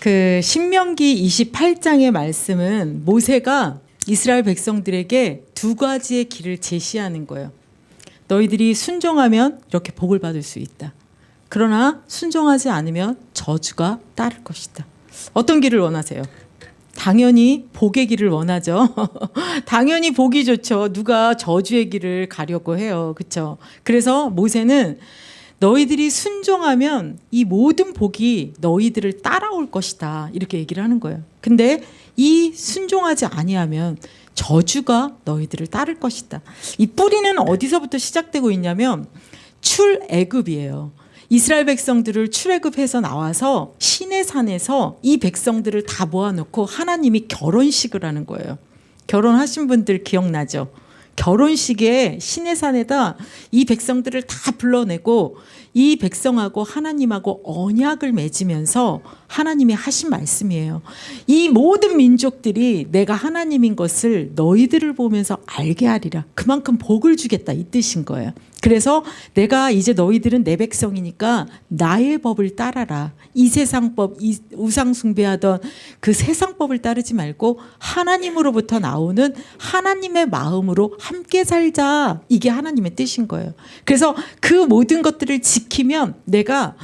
그 신명기 28장의 말씀은 모세가 이스라엘 백성들에게 두 가지의 길을 제시하는 거예요. 너희들이 순종하면 이렇게 복을 받을 수 있다. 그러나 순종하지 않으면 저주가 따를 것이다. 어떤 길을 원하세요? 당연히 복의 길을 원하죠. 당연히 복이 좋죠. 누가 저주의 길을 가려고 해요. 그렇죠? 그래서 모세는 너희들이 순종하면 이 모든 복이 너희들을 따라올 것이다. 이렇게 얘기를 하는 거예요. 근데 이 순종하지 아니하면 저주가 너희들을 따를 것이다. 이 뿌리는 어디서부터 시작되고 있냐면 출애굽이에요. 이스라엘 백성들을 출애굽해서 나와서 시내산에서 이 백성들을 다 모아놓고 하나님이 결혼식을 하는 거예요. 결혼하신 분들 기억나죠? 결혼식에 시내산에다 이 백성들을 다 불러내고 이 백성하고 하나님하고 언약을 맺으면서 하나님이 하신 말씀이에요. 이 모든 민족들이 내가 하나님인 것을 너희들을 보면서 알게 하리라. 그만큼 복을 주겠다 이 뜻인 거예요. 그래서 내가 이제 너희들은 내 백성이니까 나의 법을 따라라. 이 세상 법, 이 우상 숭배하던 그 세상 법을 따르지 말고 하나님으로부터 나오는 하나님의 마음으로 함께 살자. 이게 하나님의 뜻인 거예요. 그래서 그 모든 것들을 지키면 내가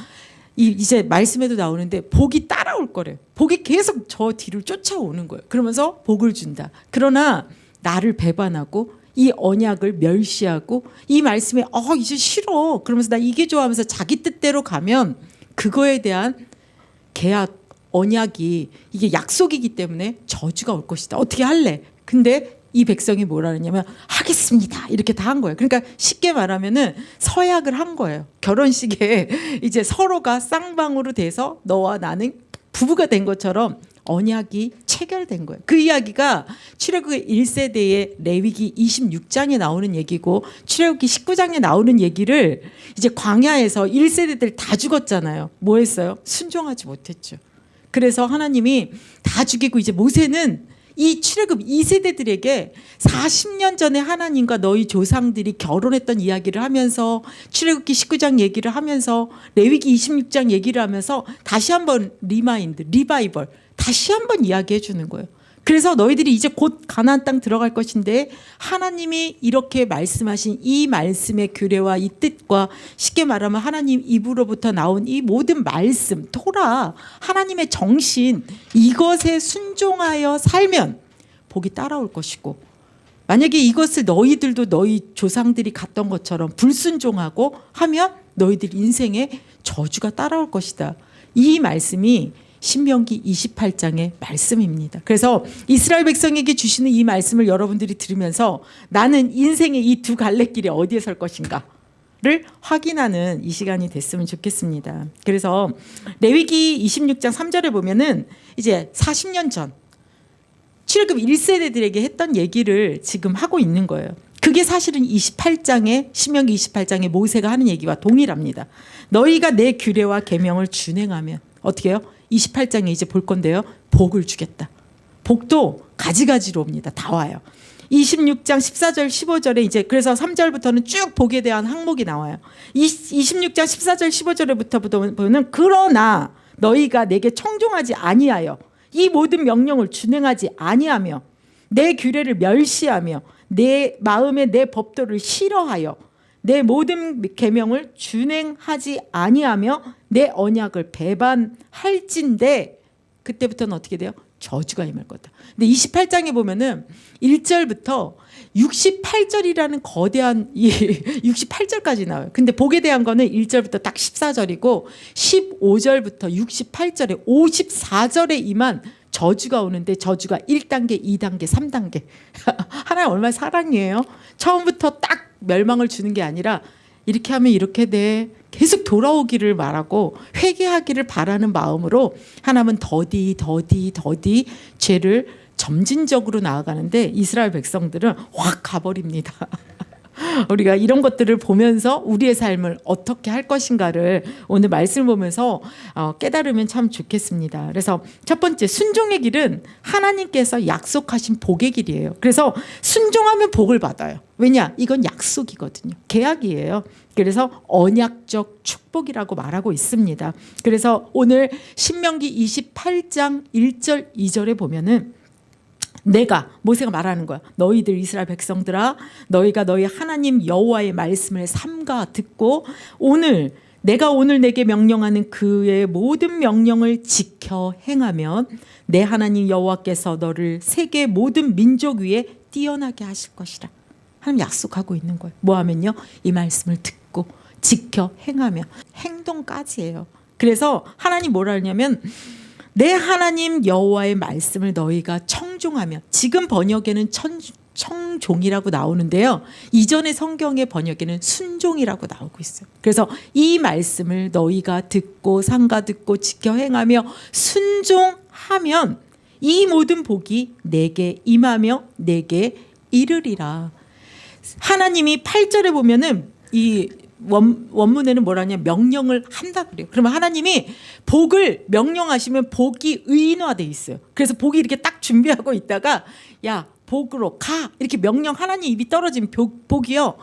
이제 말씀에도 나오는데 복이 따라올 거래요. 복이 계속 저 뒤를 쫓아오는 거예요. 그러면서 복을 준다. 그러나 나를 배반하고 이 언약을 멸시하고 이 말씀에 이제 싫어. 그러면서 나 이게 좋아하면서 자기 뜻대로 가면 그거에 대한 계약, 언약이 이게 약속이기 때문에 저주가 올 것이다. 어떻게 할래? 근데 이 백성이 뭐라 그러냐면 하겠습니다. 이렇게 다 한 거예요. 그러니까 쉽게 말하면은 서약을 한 거예요. 결혼식에 이제 서로가 쌍방으로 돼서 너와 나는 부부가 된 것처럼 언약이 체결된 거예요. 그 이야기가 출애굽 1세대의 레위기 26장에 나오는 얘기고 출애굽기 19장에 나오는 얘기를 이제 광야에서 1세대들 다 죽었잖아요. 뭐 했어요? 순종하지 못했죠. 그래서 하나님이 다 죽이고 이제 모세는 이 출애굽 2세대들에게 40년 전에 하나님과 너희 조상들이 결혼했던 이야기를 하면서 출애굽기 19장 얘기를 하면서 레위기 26장 얘기를 하면서 다시 한번 리바이벌 다시 한번 이야기해 주는 거예요. 그래서 너희들이 이제 곧 가나안 땅 들어갈 것인데 하나님이 이렇게 말씀하신 이 말씀의 규례와 이 뜻과 쉽게 말하면 하나님 입으로부터 나온 이 모든 말씀, 토라, 하나님의 정신 이것에 순종하여 살면 복이 따라올 것이고 만약에 이것을 너희들도 너희 조상들이 갔던 것처럼 불순종하고 하면 너희들 인생에 저주가 따라올 것이다. 이 말씀이 신명기 28장의 말씀입니다. 그래서 이스라엘 백성에게 주시는 이 말씀을 여러분들이 들으면서 나는 인생의 이 두 갈래길에 어디에 설 것인가를 확인하는 이 시간이 됐으면 좋겠습니다. 그래서 레위기 26장 3절에 보면은 이제 40년 전 출애굽 1세대들에게 했던 얘기를 지금 하고 있는 거예요. 그게 사실은 28장에 신명기 28장에 모세가 하는 얘기와 동일합니다. 너희가 내 규례와 계명을 준행하면 어떻게 해요? 28장에 이제 볼 건데요. 복을 주겠다. 복도 가지가지로 옵니다. 다 와요. 26장 14절 15절에 이제 그래서 3절부터는 쭉 복에 대한 항목이 나와요. 26장 14절 15절부터 보면 그러나 너희가 내게 청종하지 아니하여 이 모든 명령을 준행하지 아니하며 내 규례를 멸시하며 내 마음에 내 법도를 싫어하여 내 모든 계명을 준행하지 아니하며 내 언약을 배반할진대 그때부터는 어떻게 돼요? 저주가 임할 거다. 근데 28장에 보면은 1절부터 68절이라는 거대한 68절까지 나와요. 근데 복에 대한 거는 1절부터 딱 14절이고 15절부터 68절에 54절에 임한 저주가 오는데 저주가 1단계, 2단계, 3단계. 하나님 얼마나 사랑이에요. 처음부터 딱 멸망을 주는 게 아니라 이렇게 하면 이렇게 돼. 계속 돌아오기를 말하고 회개하기를 바라는 마음으로 하나님은 더디 죄를 점진적으로 나아가는데 이스라엘 백성들은 확 가버립니다. 우리가 이런 것들을 보면서 우리의 삶을 어떻게 할 것인가를 오늘 말씀을 보면서 깨달으면 참 좋겠습니다. 그래서 첫 번째, 순종의 길은 하나님께서 약속하신 복의 길이에요. 그래서 순종하면 복을 받아요. 왜냐? 이건 약속이거든요. 계약이에요. 그래서 언약적 축복이라고 말하고 있습니다. 그래서 오늘 신명기 28장 1절 2절에 보면은 모세가 말하는 거야. 너희들 이스라엘 백성들아, 너희가 너희 하나님 여호와의 말씀을 삼가 듣고 내가 오늘 내게 명령하는 그의 모든 명령을 지켜 행하면 내 하나님 여호와께서 너를 세계 모든 민족 위에 뛰어나게 하실 것이라. 하나님 약속하고 있는 거예요. 뭐 하면요? 이 말씀을 듣고 지켜 행하면, 행동까지예요. 그래서 하나님 뭐라 하냐면 내 하나님 여호와의 말씀을 너희가 청종하면, 지금 번역에는 청종이라고 나오는데요. 이전의 성경의 번역에는 순종이라고 나오고 있어요. 그래서 이 말씀을 너희가 듣고 삼가 듣고 지켜 행하며 순종하면 이 모든 복이 내게 임하며 내게 이르리라. 하나님이 8절에 보면은 이 원문에는 뭐라냐, 명령을 한다 그래요. 그러면 하나님이 복을 명령하시면 복이 의인화돼 있어요. 그래서 복이 이렇게 딱 준비하고 있다가 야 복으로 가 이렇게 명령, 하나님 입이 떨어진 복이요,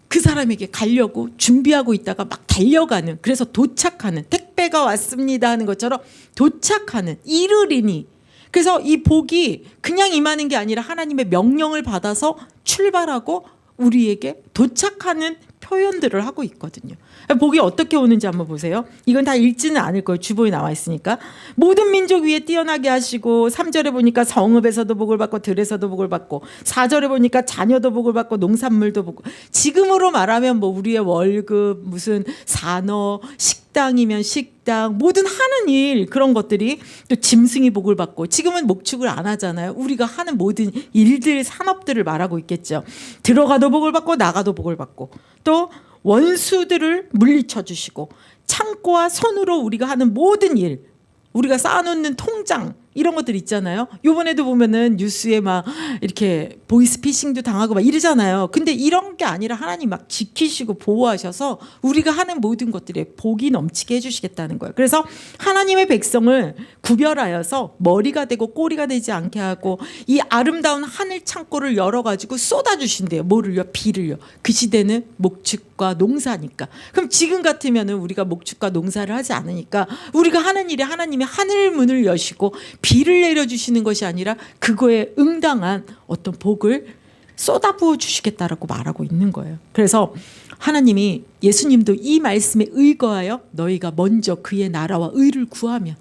그 사람에게 가려고 준비하고 있다가 막 달려가는, 그래서 도착하는, 택배가 왔습니다 하는 것처럼 도착하는, 이르리니. 그래서 이 복이 그냥 임하는 게 아니라 하나님의 명령을 받아서 출발하고 우리에게 도착하는 표현들을 하고 있거든요. 복이 어떻게 오는지 한번 보세요. 이건 다 읽지는 않을 거예요. 주보에 나와 있으니까. 모든 민족 위에 뛰어나게 하시고, 3절에 보니까 성읍에서도 복을 받고 들에서도 복을 받고, 4절에 보니까 자녀도 복을 받고 농산물도 복을, 지금으로 말하면 뭐 우리의 월급, 무슨 산업, 식당이면 식당, 모든 하는 일, 그런 것들이, 또 짐승이 복을 받고, 지금은 목축을 안 하잖아요. 우리가 하는 모든 일들, 산업들을 말하고 있겠죠. 들어가도 복을 받고 나가도 복을 받고, 또 원수들을 물리쳐 주시고, 창고와 손으로 우리가 하는 모든 일, 우리가 쌓아놓는 통장, 이런 것들 있잖아요. 요번에도 보면은 뉴스에 막 이렇게 보이스피싱도 당하고 막 이러잖아요. 근데 이런 게 아니라 하나님 막 지키시고 보호하셔서 우리가 하는 모든 것들에 복이 넘치게 해주시겠다는 거예요. 그래서 하나님의 백성을 구별하여서 머리가 되고 꼬리가 되지 않게 하고, 이 아름다운 하늘 창고를 열어가지고 쏟아주신대요. 뭐를요? 비를요. 그 시대는 목축과 농사니까. 그럼 지금 같으면은 우리가 목축과 농사를 하지 않으니까 우리가 하는 일에 하나님이 하늘 문을 여시고 비를 내려주시는 것이 아니라 그거에 응당한 어떤 복을 쏟아부어 주시겠다라고 말하고 있는 거예요. 그래서 하나님이, 예수님도 이 말씀에 의거하여 너희가 먼저 그의 나라와 의를 구하면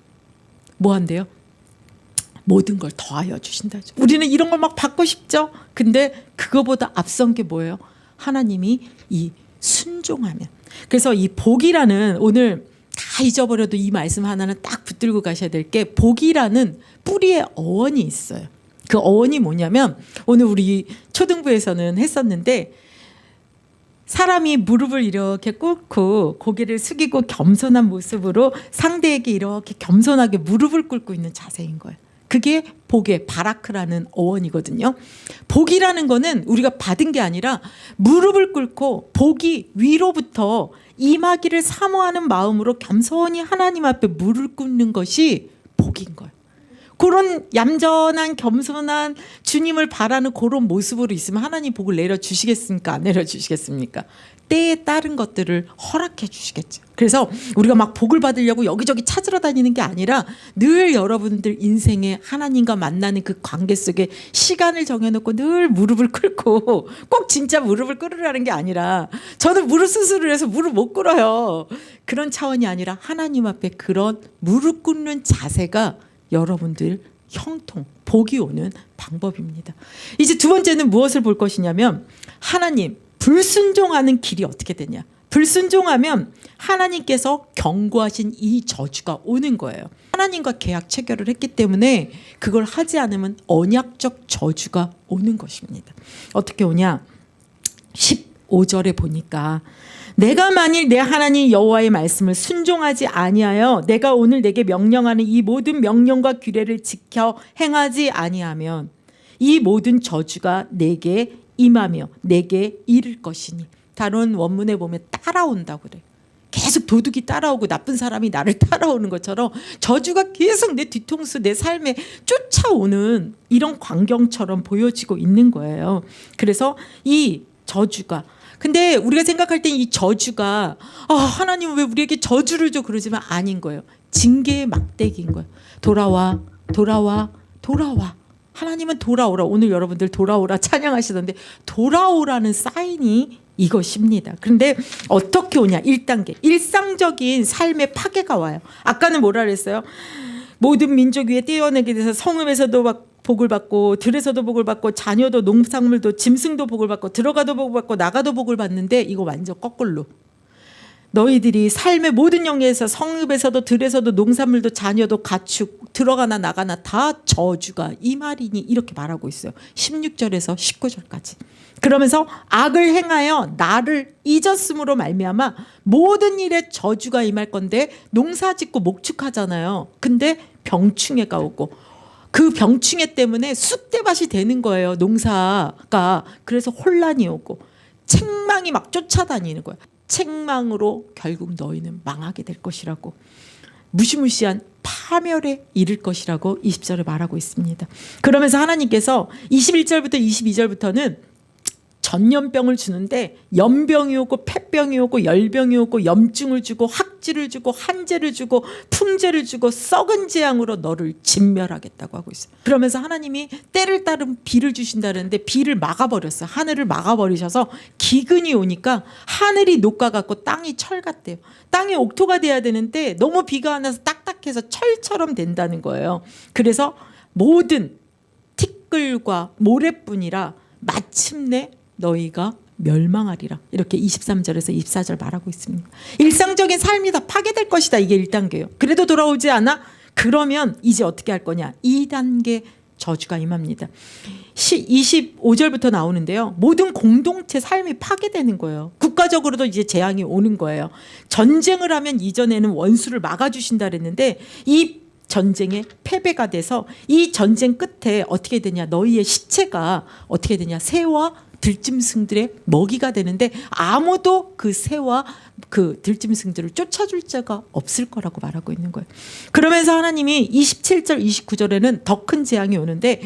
뭐 한대요? 모든 걸 더하여 주신다. 우리는 이런 걸 막 받고 싶죠. 근데 그거보다 앞선 게 뭐예요? 하나님이 이 순종하면. 그래서 이 복이라는, 오늘 다 잊어버려도 이 말씀 하나는 딱 붙들고 가셔야 될 게, 복이라는 뿌리의 어원이 있어요. 그 어원이 뭐냐면, 오늘 우리 초등부에서는 했었는데, 사람이 무릎을 이렇게 꿇고 고개를 숙이고 겸손한 모습으로 상대에게 이렇게 겸손하게 무릎을 꿇고 있는 자세인 거예요. 그게 복의 바라크라는 어원이거든요. 복이라는 거는 우리가 받은 게 아니라 무릎을 꿇고 복이 위로부터 임하기를 사모하는 마음으로 겸손히 하나님 앞에 무릎을 꿇는 것이 복인 거예요. 그런 얌전한 겸손한 주님을 바라는 그런 모습으로 있으면 하나님 복을 내려주시겠습니까? 안 내려주시겠습니까? 때에 따른 것들을 허락해 주시겠죠. 그래서 우리가 막 복을 받으려고 여기저기 찾으러 다니는 게 아니라 늘 여러분들 인생에 하나님과 만나는 그 관계 속에 시간을 정해놓고 늘 무릎을 꿇고, 꼭 진짜 무릎을 꿇으라는 게 아니라, 저는 무릎 수술을 해서 무릎 못 꿇어요. 그런 차원이 아니라 하나님 앞에 그런 무릎 꿇는 자세가 여러분들 형통, 복이 오는 방법입니다. 이제 두 번째는 무엇을 볼 것이냐면, 하나님, 불순종하는 길이 어떻게 되냐. 불순종하면 하나님께서 경고하신 이 저주가 오는 거예요. 하나님과 계약 체결을 했기 때문에 그걸 하지 않으면 언약적 저주가 오는 것입니다. 어떻게 오냐? 15절에 보니까, 내가 만일 내 하나님 여호와의 말씀을 순종하지 아니하여 내가 오늘 내게 명령하는 이 모든 명령과 규례를 지켜 행하지 아니하면 이 모든 저주가 내게 임하며 내게 이를 것이니. 다른 원문에 보면 따라온다고 그래. 계속 도둑이 따라오고 나쁜 사람이 나를 따라오는 것처럼 저주가 계속 내 뒤통수, 내 삶에 쫓아오는 이런 광경처럼 보여지고 있는 거예요. 그래서 이 저주가, 근데 우리가 생각할 땐 이 저주가 하나님 왜 우리에게 저주를 줘, 그러지만 아닌 거예요. 징계의 막대기인 거예요. 돌아와 돌아와 돌아와. 하나님은 돌아오라. 오늘 여러분들 돌아오라 찬양하시던데 돌아오라는 사인이 이것입니다. 그런데 어떻게 오냐? 1단계 일상적인 삶의 파괴가 와요. 아까는 뭐라 그랬어요? 모든 민족 위에 떼어내게 돼서 성읍에서도 복을 받고 들에서도 복을 받고 자녀도 농작물도 짐승도 복을 받고 들어가도 복을 받고 나가도 복을 받는데 이거 완전 거꾸로. 너희들이 삶의 모든 영역에서 성읍에서도 들에서도 농산물도 자녀도 가축 들어가나 나가나 다 저주가 이 말이니 이렇게 말하고 있어요. 16절에서 19절까지. 그러면서 악을 행하여 나를 잊었음으로 말미암아 모든 일에 저주가 임할 건데 농사 짓고 목축하잖아요. 근데 병충해가 오고 그 병충해 때문에 쑥대밭이 되는 거예요. 농사가. 그래서 혼란이 오고 책망이 막 쫓아다니는 거예요. 책망으로 결국 너희는 망하게 될 것이라고, 무시무시한 파멸에 이를 것이라고 20절에 말하고 있습니다. 그러면서 하나님께서 21절부터 22절부터는 전염병을 주는데 연병이 오고 폐병이 오고 열병이 오고 염증을 주고 학질을 주고 한재를 주고 풍재를 주고 썩은 재앙으로 너를 진멸하겠다고 하고 있어요. 그러면서 하나님이 때를 따른 비를 주신다는데 비를 막아버렸어요. 하늘을 막아버리셔서 기근이 오니까 하늘이 녹아갖고 땅이 철 같대요. 땅이 옥토가 돼야 되는데 너무 비가 안 와서 딱딱해서 철처럼 된다는 거예요. 그래서 모든 티끌과 모래뿐이라 마침내 너희가 멸망하리라. 이렇게 23절에서 24절 말하고 있습니다. 일상적인 삶이 다 파괴될 것이다. 이게 1단계예요. 그래도 돌아오지 않아? 그러면 이제 어떻게 할 거냐? 2단계 저주가 임합니다. 25절부터 나오는데요. 모든 공동체 삶이 파괴되는 거예요. 국가적으로도 이제 재앙이 오는 거예요. 전쟁을 하면 이전에는 원수를 막아주신다 그랬는데 이 전쟁에 패배가 돼서 이 전쟁 끝에 어떻게 되냐? 너희의 시체가 어떻게 되냐? 새와 들짐승들의 먹이가 되는데 아무도 그 새와 그 들짐승들을 쫓아줄 자가 없을 거라고 말하고 있는 거예요. 그러면서 하나님이 27절 29절에는 더 큰 재앙이 오는데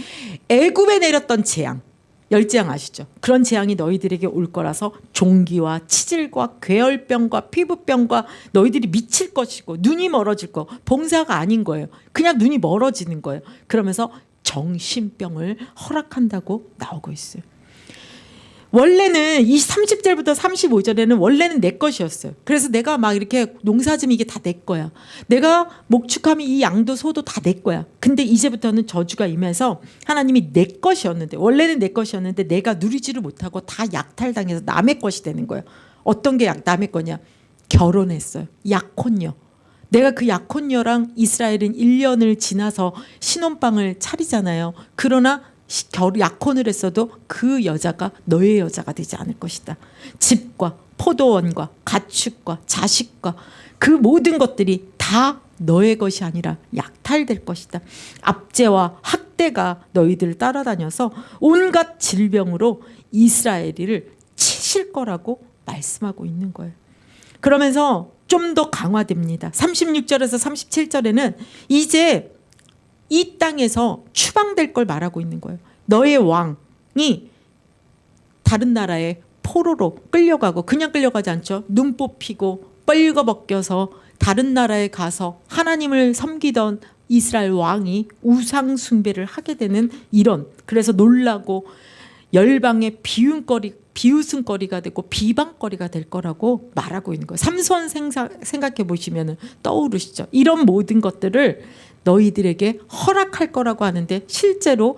애굽에 내렸던 재앙, 열재앙 아시죠? 그런 재앙이 너희들에게 올 거라서 종기와 치질과 괴혈병과 피부병과 너희들이 미칠 것이고 눈이 멀어질 거, 봉사가 아닌 거예요. 그냥 눈이 멀어지는 거예요. 그러면서 정신병을 허락한다고 나오고 있어요. 원래는 이 30절부터 35절에는 원래는 내 것이었어요. 그래서 내가 막 이렇게 농사지면 이게 다 내 거야. 내가 목축하면 이 양도 소도 다 내 거야. 근데 이제부터는 저주가 임해서 하나님이 내 것이었는데, 원래는 내 것이었는데 내가 누리지를 못하고 다 약탈당해서 남의 것이 되는 거예요. 어떤 게 남의 거냐? 결혼했어요. 약혼녀. 내가 그 약혼녀랑 이스라엘은 1년을 지나서 신혼방을 차리잖아요. 그러나 약혼을 했어도 그 여자가 너의 여자가 되지 않을 것이다. 집과 포도원과 가축과 자식과 그 모든 것들이 다 너의 것이 아니라 약탈될 것이다. 압제와 학대가 너희들을 따라다녀서 온갖 질병으로 이스라엘을 치실 거라고 말씀하고 있는 거예요. 그러면서 좀 더 강화됩니다. 36절에서 37절에는 이제 이 땅에서 추방될 걸 말하고 있는 거예요. 너의 왕이 다른 나라에 포로로 끌려가고, 그냥 끌려가지 않죠. 눈 뽑히고 뻘거벗겨서 다른 나라에 가서 하나님을 섬기던 이스라엘 왕이 우상 숭배를 하게 되는 이런, 그래서 놀라고 열방의 비웃음거리가 되고 비방거리가 될 거라고 말하고 있는 거예요. 삼손 생각해 보시면 떠오르시죠. 이런 모든 것들을 너희들에게 허락할 거라고 하는데 실제로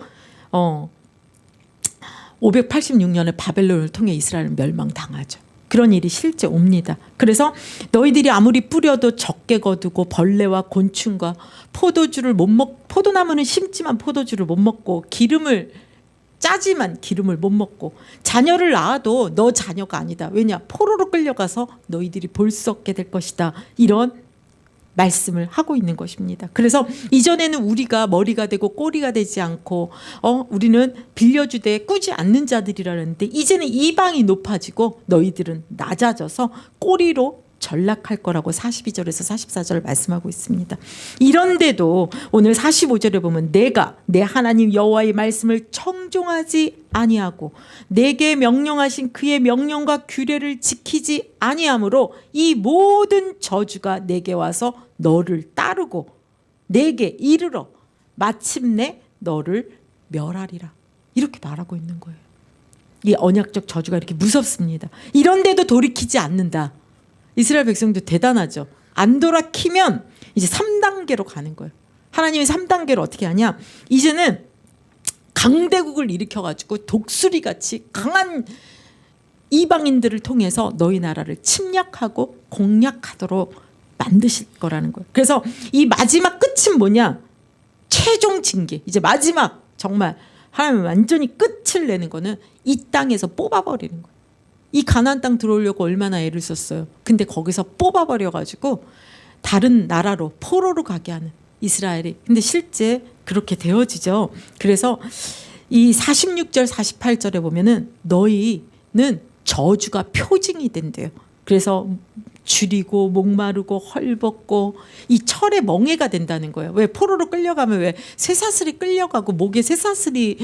586년에 바벨론을 통해 이스라엘은 멸망당하죠. 그런 일이 실제 옵니다. 그래서 너희들이 아무리 뿌려도 적게 거두고 벌레와 곤충과 포도나무는 심지만 포도주를 못 먹고 기름을 짜지만 기름을 못 먹고 자녀를 낳아도 너 자녀가 아니다. 왜냐? 포로로 끌려가서 너희들이 볼 수 없게 될 것이다. 이런 말씀을 하고 있는 것입니다. 그래서 이전에는 우리가 머리가 되고 꼬리가 되지 않고 우리는 빌려주되 꾸지 않는 자들이라는데 이제는 이방이 높아지고 너희들은 낮아져서 꼬리로 전락할 거라고 42절에서 44절 말씀하고 있습니다. 이런데도 오늘 45절에 보면 내가 내 하나님 여호와의 말씀을 청종하지 아니하고 내게 명령하신 그의 명령과 규례를 지키지 아니하므로 이 모든 저주가 내게 와서 너를 따르고 내게 이르러 마침내 너를 멸하리라. 이렇게 말하고 있는 거예요. 이 언약적 저주가 이렇게 무섭습니다. 이런데도 돌이키지 않는다. 이스라엘 백성도 대단하죠. 안 돌아키면 이제 3단계로 가는 거예요. 하나님이 3단계로 어떻게 하냐? 이제는 강대국을 일으켜가지고 독수리같이 강한 이방인들을 통해서 너희 나라를 침략하고 공략하도록 만드실 거라는 거예요. 그래서 이 마지막 끝은 뭐냐? 최종 징계. 이제 마지막 정말 하나님 완전히 끝을 내는 거는 이 땅에서 뽑아버리는 거예요. 이 가나안 땅 들어오려고 얼마나 애를 썼어요. 근데 거기서 뽑아버려가지고 다른 나라로 포로로 가게 하는 이스라엘이. 근데 실제 그렇게 되어지죠. 그래서 이 46절 48절에 보면은 너희는 저주가 표징이 된대요. 그래서 줄이고 목마르고 헐벗고 이 철의 멍에가 된다는 거예요. 왜 포로로 끌려가면 왜 쇠사슬이 끌려가고 목에 쇠사슬이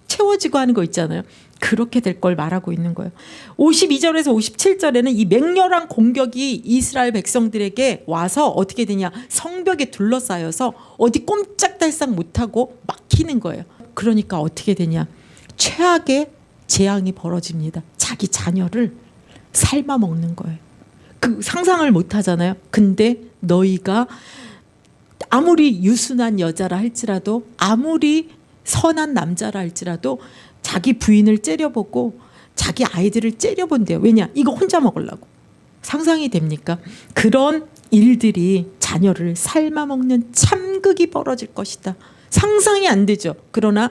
채워지고 하는 거 있잖아요. 그렇게 될 걸 말하고 있는 거예요. 52절에서 57절에는 이 맹렬한 공격이 이스라엘 백성들에게 와서 어떻게 되냐? 성벽에 둘러싸여서 어디 꼼짝달싹 못하고 막히는 거예요. 그러니까 어떻게 되냐? 최악의 재앙이 벌어집니다. 자기 자녀를 삶아 먹는 거예요. 그 상상을 못 하잖아요. 근데 너희가 아무리 유순한 여자라 할지라도 아무리 선한 남자라 할지라도 자기 부인을 째려보고 자기 아이들을 째려본대요. 왜냐? 이거 혼자 먹으려고. 상상이 됩니까? 그런 일들이 자녀를 삶아먹는 참극이 벌어질 것이다. 상상이 안 되죠. 그러나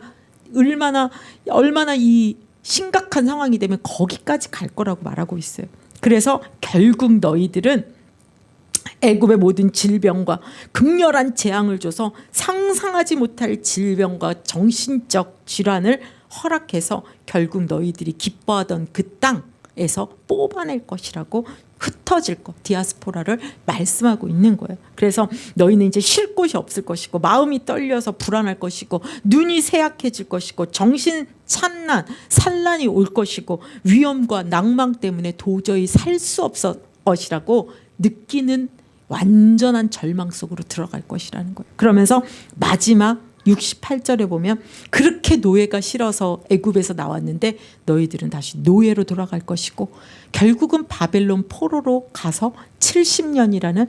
얼마나 이 심각한 상황이 되면 거기까지 갈 거라고 말하고 있어요. 그래서 결국 너희들은 애굽의 모든 질병과 극렬한 재앙을 줘서 상상하지 못할 질병과 정신적 질환을 허락해서 결국 너희들이 기뻐하던 그 땅에서 뽑아낼 것이라고 흩어질 것, 디아스포라를 말씀하고 있는 거예요. 그래서 너희는 이제 쉴 곳이 없을 것이고 마음이 떨려서 불안할 것이고 눈이 쇠약해질 것이고 정신 산란이 올 것이고 위험과 낭망 때문에 도저히 살 수 없을 것이라고 느끼는 완전한 절망 속으로 들어갈 것이라는 거예요. 그러면서 마지막 68절에 보면 그렇게 노예가 싫어서 애굽에서 나왔는데 너희들은 다시 노예로 돌아갈 것이고 결국은 바벨론 포로로 가서 70년이라는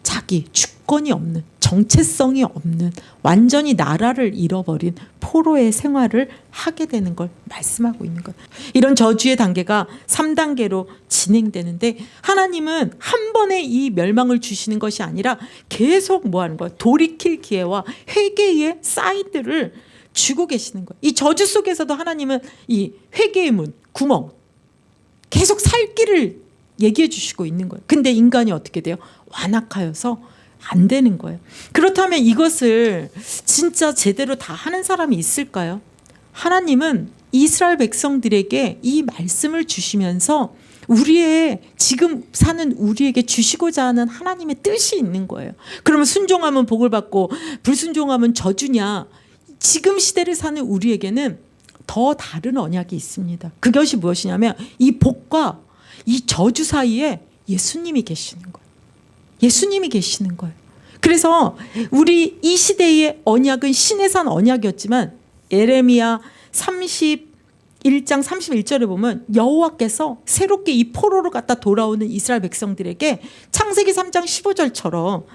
자기 주권이 없는 정체성이 없는 완전히 나라를 잃어버린 포로의 생활을 하게 되는 걸 말씀하고 있는 거예요. 이런 저주의 단계가 3단계로 진행되는데 하나님은 한 번에 이 멸망을 주시는 것이 아니라 계속 뭐 하는 거예요? 돌이킬 기회와 회개의 사인들을 주고 계시는 거예요. 이 저주 속에서도 하나님은 이 회개의 문, 구멍 계속 살 길을 얘기해 주시고 있는 거예요. 근데 인간이 어떻게 돼요? 완악하여서 안 되는 거예요. 그렇다면 이것을 진짜 제대로 다 하는 사람이 있을까요? 하나님은 이스라엘 백성들에게 이 말씀을 주시면서 우리의 지금 사는 우리에게 주시고자 하는 하나님의 뜻이 있는 거예요. 그러면 순종하면 복을 받고 불순종하면 저주냐? 지금 시대를 사는 우리에게는 더 다른 언약이 있습니다. 그것이 무엇이냐면 이 복과 이 저주 사이에 예수님이 계시는 거예요. 예수님이 계시는 거예요. 그래서 우리 이 시대의 언약은 신의 산 언약이었지만 예레미야 31장 31절에 보면 여호와께서 새롭게 이 포로로 갔다 돌아오는 이스라엘 백성들에게 창세기 3장 15절처럼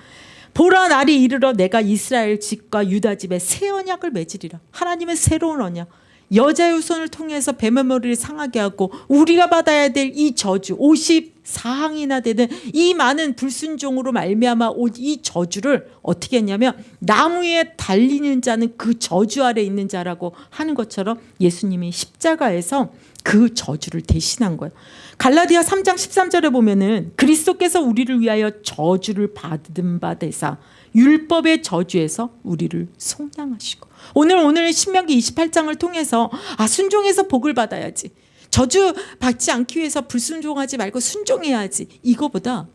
보라 날이 이르러 내가 이스라엘 집과 유다 집에 새 언약을 맺으리라. 하나님의 새로운 언약. 여자의 후손을 통해서 뱀의 머리를 상하게 하고 우리가 받아야 될 이 저주 54항이나 되는 이 많은 불순종으로 말미암아 이 저주를 어떻게 했냐면 나무 위에 달리는 자는 그 저주 아래 있는 자라고 하는 것처럼 예수님이 십자가에서 그 저주를 대신한 거예요. 갈라디아 3장 13절에 보면은 그리스도께서 우리를 위하여 저주를 받은 바 되사 율법의 저주에서 우리를 속량하시고 오늘 신명기 28장을 통해서 순종해서 복을 받아야지, 저주 받지 않기 위해서 불순종하지 말고 순종해야지, 이거보다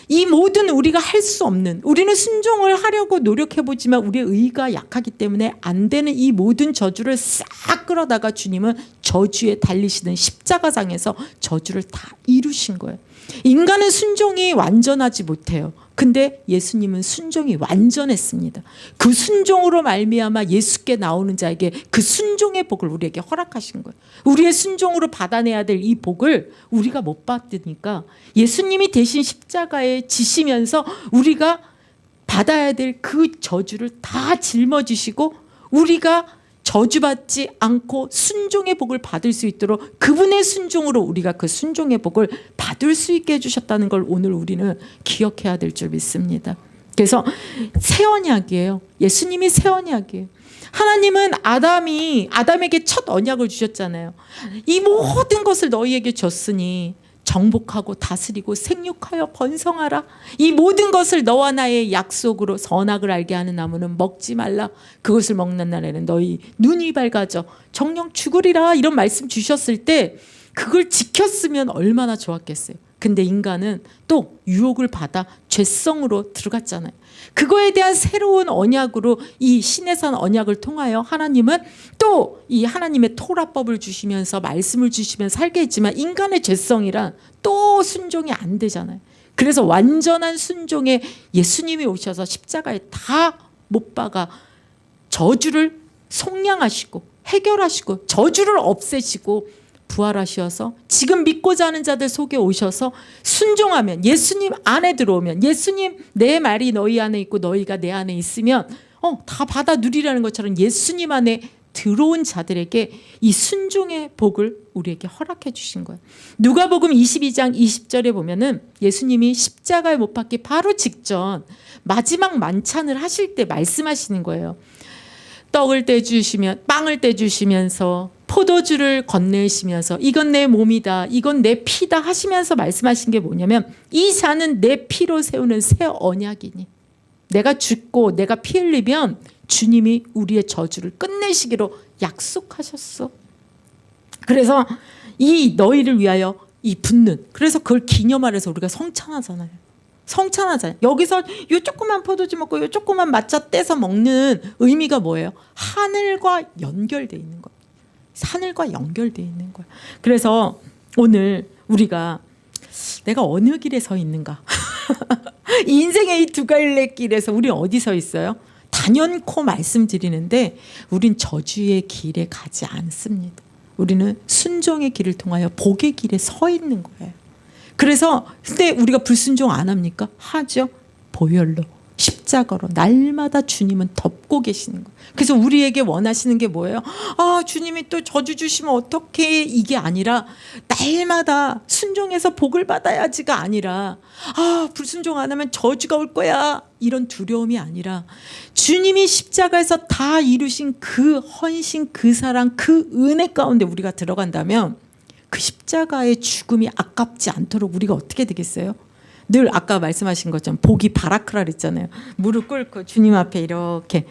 이 모든 우리가 할 수 없는, 우리는 순종을 하려고 노력해보지만 우리의 의가 약하기 때문에 안 되는 이 모든 저주를 싹 끌어다가 주님은 저주에 달리시는 십자가상에서 저주를 다 이루신 거예요. 인간은 순종이 완전하지 못해요. 근데 예수님은 순종이 완전했습니다. 그 순종으로 말미암아 예수께 나오는 자에게 그 순종의 복을 우리에게 허락하신 거예요. 우리의 순종으로 받아내야 될 이 복을 우리가 못 받으니까 예수님이 대신 십자가에 지시면서 우리가 받아야 될 그 저주를 다 짊어지시고 우리가 저주받지 않고 순종의 복을 받을 수 있도록 그분의 순종으로 우리가 그 순종의 복을 받을 수 있게 해주셨다는 걸 오늘 우리는 기억해야 될 줄 믿습니다. 그래서 새 언약이에요. 예수님이 새 언약이에요. 하나님은 아담에게 첫 언약을 주셨잖아요. 이 모든 것을 너희에게 줬으니 정복하고 다스리고 생육하여 번성하라. 이 모든 것을 너와 나의 약속으로 선악을 알게 하는 나무는 먹지 말라. 그것을 먹는 날에는 너희 눈이 밝아져 정령 죽으리라. 이런 말씀 주셨을 때 그걸 지켰으면 얼마나 좋았겠어요. 근데 인간은 또 유혹을 받아 죄성으로 들어갔잖아요. 그거에 대한 새로운 언약으로 이 시내산 언약을 통하여 하나님은 또 이 하나님의 토라법을 주시면서 말씀을 주시면서 살게 했지만 인간의 죄성이란 또 순종이 안 되잖아요. 그래서 완전한 순종에 예수님이 오셔서 십자가에 다 못 박아 저주를 속량하시고 해결하시고 저주를 없애시고 부활하셔서 지금 믿고자 하는 자들 속에 오셔서 순종하면, 예수님 안에 들어오면, 예수님 내 말이 너희 안에 있고 너희가 내 안에 있으면 다 받아 누리라는 것처럼 예수님 안에 들어온 자들에게 이 순종의 복을 우리에게 허락해 주신 거예요. 누가복음 22장 20절에 보면은 예수님이 십자가에 못 박기 바로 직전 마지막 만찬을 하실 때 말씀하시는 거예요. 떡을 떼주시면, 빵을 떼주시면서 포도주를 건네시면서 이건 내 몸이다, 이건 내 피다 하시면서 말씀하신 게 뭐냐면 이 잔은 내 피로 세우는 새 언약이니 내가 죽고 내가 피 흘리면 주님이 우리의 저주를 끝내시기로 약속하셨어. 그래서 이 너희를 위하여 이 붓는, 그래서 그걸 기념하려서 우리가 성찬하잖아요. 여기서 요 조그만 포도주 먹고 요 조그만 matcha 떼서 먹는 의미가 뭐예요? 하늘과 연결되어 있는 거예요. 하늘과 연결되어 있는 거예요. 그래서 오늘 우리가 내가 어느 길에 서 있는가? 이 인생의 이 두 갈래 길에서 우리 어디 서 있어요? 단연코 말씀드리는데 우린 저주의 길에 가지 않습니다. 우리는 순종의 길을 통하여 복의 길에 서 있는 거예요. 그래서 근데 우리가 불순종 안 합니까? 하죠. 보혈로, 십자가로 날마다 주님은 덮고 계시는 거예요. 그래서 우리에게 원하시는 게 뭐예요? 주님이 또 저주 주시면 어떡해, 이게 아니라 날마다 순종해서 복을 받아야지가 아니라 불순종 안 하면 저주가 올 거야, 이런 두려움이 아니라 주님이 십자가에서 다 이루신 그 헌신, 그 사랑, 그 은혜 가운데 우리가 들어간다면 그 십자가의 죽음이 아깝지 않도록 우리가 어떻게 되겠어요? 늘 아까 말씀하신 것처럼 복이 바라크라 그랬잖아요. 무릎 꿇고 주님 앞에 이렇게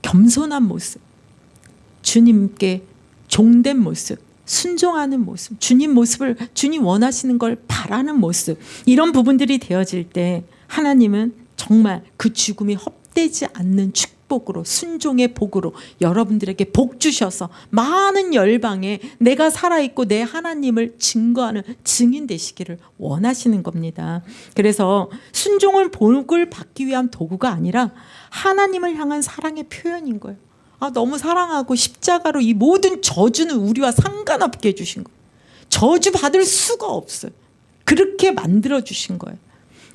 겸손한 모습, 주님께 종된 모습, 순종하는 모습, 주님 모습을, 주님 원하시는 걸 바라는 모습, 이런 부분들이 되어질 때 하나님은 정말 그 죽음이 헛되지 않는 축복으로, 순종의 복으로 여러분들에게 복 주셔서 많은 열방에 내가 살아있고 내 하나님을 증거하는 증인 되시기를 원하시는 겁니다. 그래서 순종은 복을 받기 위한 도구가 아니라 하나님을 향한 사랑의 표현인 거예요. 너무 사랑하고 십자가로 이 모든 저주는 우리와 상관없게 해주신 거예요. 저주 받을 수가 없어요. 그렇게 만들어 주신 거예요.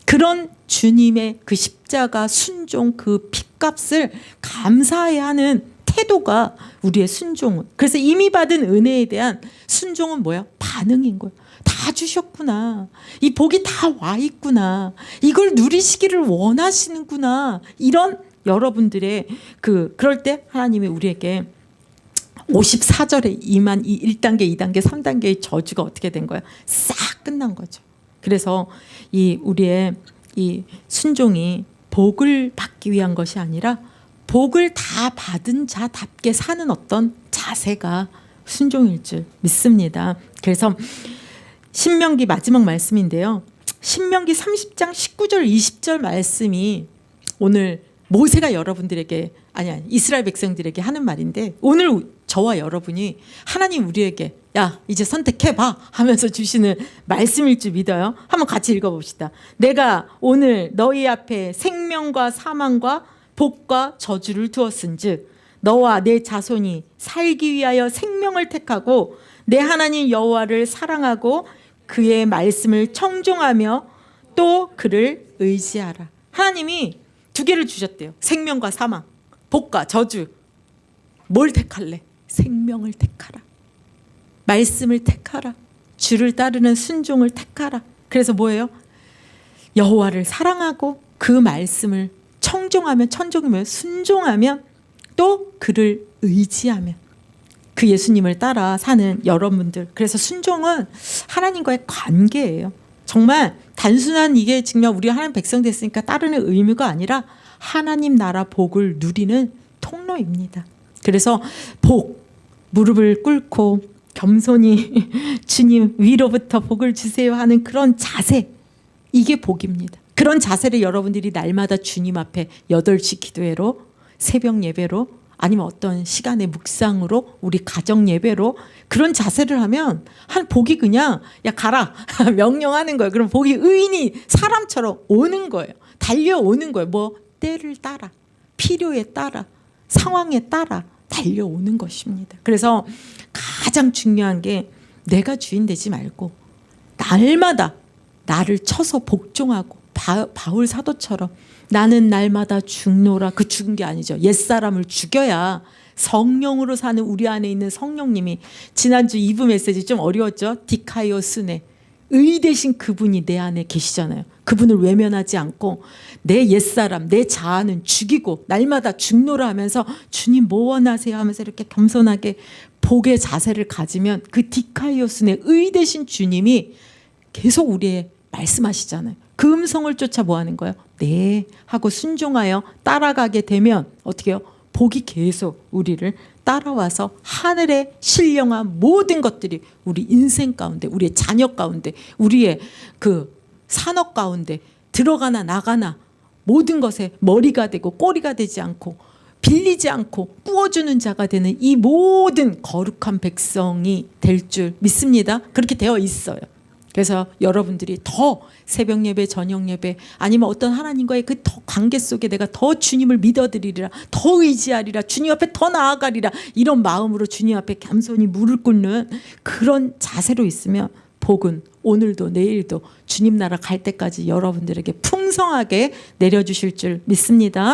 그런 주님의 그 십자가 순종, 그 핏값을 감사해야 하는 태도가 우리의 순종은. 그래서 이미 받은 은혜에 대한 순종은 뭐야? 반응인 거야. 다 주셨구나. 이 복이 다 와 있구나. 이걸 누리시기를 원하시는구나. 이런 여러분들의 그럴 때 하나님이 우리에게 54절에 임한 이 1단계, 2단계, 3단계의 저주가 어떻게 된 거야? 싹 끝난 거죠. 그래서 이 우리의 이 순종이 복을 받기 위한 것이 아니라 복을 다 받은 자답게 사는 어떤 자세가 순종일 줄 믿습니다. 그래서 신명기 마지막 말씀인데요. 신명기 30장 19절 20절 말씀이 오늘 모세가 여러분들에게 아니 이스라엘 백성들에게 하는 말인데, 오늘 저와 여러분이 하나님 우리에게 야 이제 선택해봐 하면서 주시는 말씀일 줄 믿어요. 한번 같이 읽어봅시다. 내가 오늘 너희 앞에 생명과 사망과 복과 저주를 두었은즉 너와 내 자손이 살기 위하여 생명을 택하고 내 하나님 여호와를 사랑하고 그의 말씀을 청종하며 또 그를 의지하라. 하나님이 두 개를 주셨대요. 생명과 사망, 복과 저주. 뭘 택할래? 생명을 택하라. 말씀을 택하라. 주를 따르는 순종을 택하라. 그래서 뭐예요? 여호와를 사랑하고 그 말씀을 청종하면, 천종이면 순종하면, 또 그를 의지하면, 그 예수님을 따라 사는 여러분들. 그래서 순종은 하나님과의 관계예요. 정말 단순한 이게 정말 우리 하나님 백성 됐으니까 따르는 의무가 아니라 하나님 나라 복을 누리는 통로입니다. 그래서 복, 무릎을 꿇고 겸손히 주님 위로부터 복을 주세요 하는 그런 자세, 이게 복입니다. 그런 자세를 여러분들이 날마다 주님 앞에 8시 기도회로, 새벽 예배로, 아니면 어떤 시간의 묵상으로, 우리 가정 예배로 그런 자세를 하면 한 복이 그냥 야 가라 명령하는 거예요. 그럼 복이 의인이 사람처럼 오는 거예요. 달려오는 거예요. 뭐 때를 따라, 필요에 따라, 상황에 따라 달려오는 것입니다. 그래서 가장 중요한 게 내가 주인 되지 말고 날마다 나를 쳐서 복종하고, 바울 사도처럼 나는 날마다 죽노라. 그 죽은 게 아니죠. 옛사람을 죽여야 성령으로 사는 우리 안에 있는 성령님이, 지난주 2부 메시지 좀 어려웠죠. 디카이오스네, 의 대신 그분이 내 안에 계시잖아요. 그분을 외면하지 않고 내 옛사람, 내 자아는 죽이고 날마다 죽노라 하면서 주님 뭐 원하세요 하면서 이렇게 겸손하게 복의 자세를 가지면 그 디카이오스네, 의 대신 주님이 계속 우리의 말씀하시잖아요. 그 음성을 쫓아 뭐 하는 거예요? 네 하고 순종하여 따라가게 되면 어떻게 해요? 복이 계속 우리를 따라와서 하늘의 신령한 모든 것들이 우리 인생 가운데, 우리의 자녀 가운데, 우리의 그 산업 가운데 들어가나 나가나 모든 것에 머리가 되고 꼬리가 되지 않고 빌리지 않고 꾸어주는 자가 되는 이 모든 거룩한 백성이 될 줄 믿습니다. 그렇게 되어 있어요. 그래서 여러분들이 더 새벽 예배, 저녁 예배, 아니면 어떤 하나님과의 그 더 관계 속에 내가 더 주님을 믿어드리리라, 더 의지하리라, 주님 앞에 더 나아가리라, 이런 마음으로 주님 앞에 겸손히 무릎 꿇는 그런 자세로 있으면 복은 오늘도 내일도 주님 나라 갈 때까지 여러분들에게 풍성하게 내려주실 줄 믿습니다.